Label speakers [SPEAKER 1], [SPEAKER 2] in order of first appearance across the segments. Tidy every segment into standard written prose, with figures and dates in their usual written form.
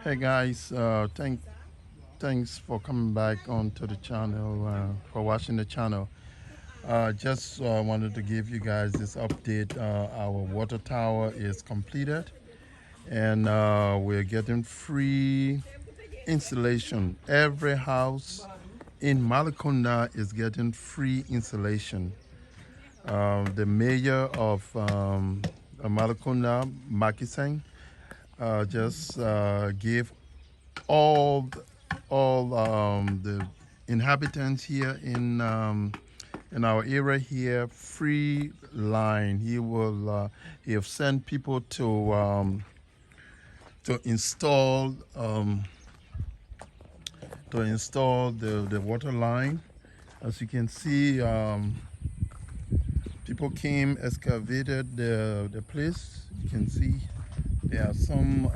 [SPEAKER 1] Hey guys, thanks for coming back onto the channel, for watching the channel. Just wanted to give you guys this update. Our water tower is completed, and we're getting free installation. Every house in Malicounda is getting free installation. The mayor of Malicounda, Makiseng, just gave all the inhabitants here in our area here free line. He have sent people to install the water line. As you can see, people came, excavated the place. You can see there are some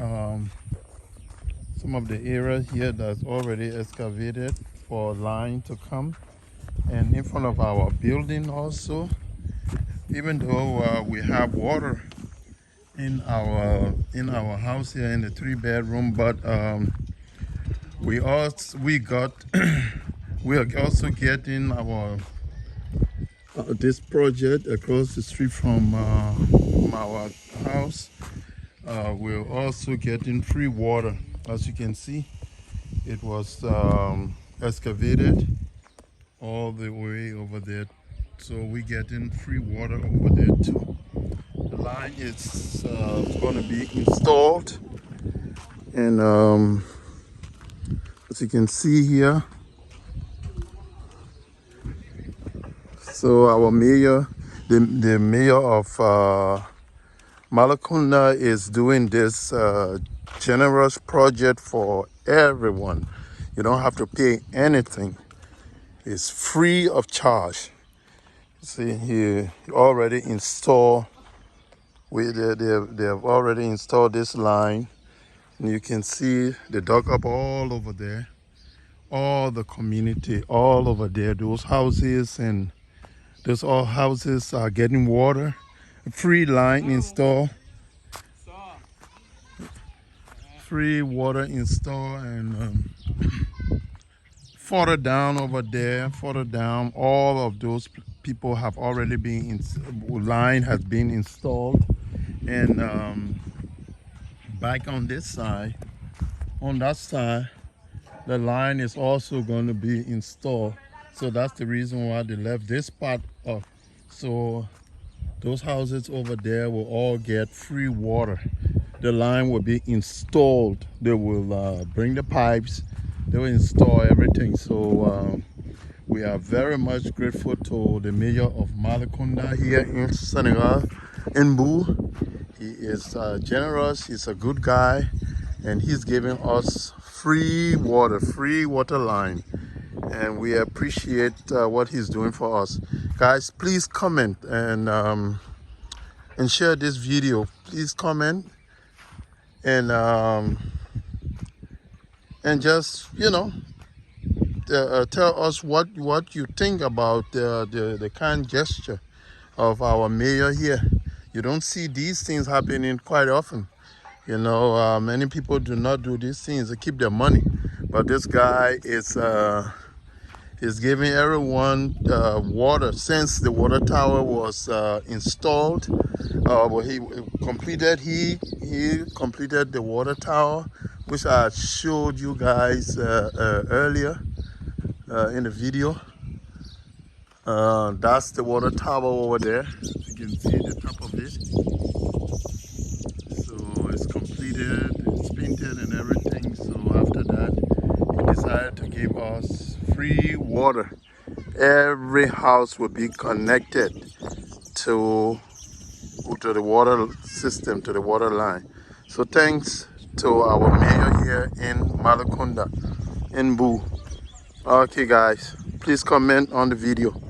[SPEAKER 1] of the area here that's already excavated for line to come, and in front of our building also, even though we have water in our house here in the 3-bedroom, but we are also getting this project across the street from our house. We're also getting free water. As you can see, it was excavated all the way over there, so we're getting free water over there too. The line is going to be installed, and as you can see here, so our mayor, the mayor of Malicounda, is doing this generous project for everyone. You don't have to pay anything. It's free of charge. See, he already installed. They have already installed this line, and you can see the dug up all over there, all the community all over there. Those houses and those all houses are getting water. Free line install, free water install, and further down over there, further down, all of those people have already been line has been installed, and back on this side, on that side, the line is also going to be installed. So that's the reason why they left this part up. So those houses over there will all get free water. The line will be installed. They will bring the pipes. They will install everything. So we are very much grateful to the mayor of Malicounda here in Senegal, in Bou. He is generous. He's a good guy, and he's giving us free water line, and we appreciate what he's doing for us. Guys, please comment and share this video. Please comment and just, you know, tell us what you think about the kind gesture of our mayor here. You don't see these things happening quite often. You know, many people do not do these things. They keep their money, but this guy is giving everyone water. Since the water tower was installed, well, he completed the water tower, which I showed you guys earlier in the video. That's the water tower over there. You can see the top of it. So it's completed, it's painted and everything. So after that, he decided to give us free water. Every house will be connected to the water system, to the water line. So thanks to our mayor here in Malicounda, in Bou. Okay guys, please comment on the video.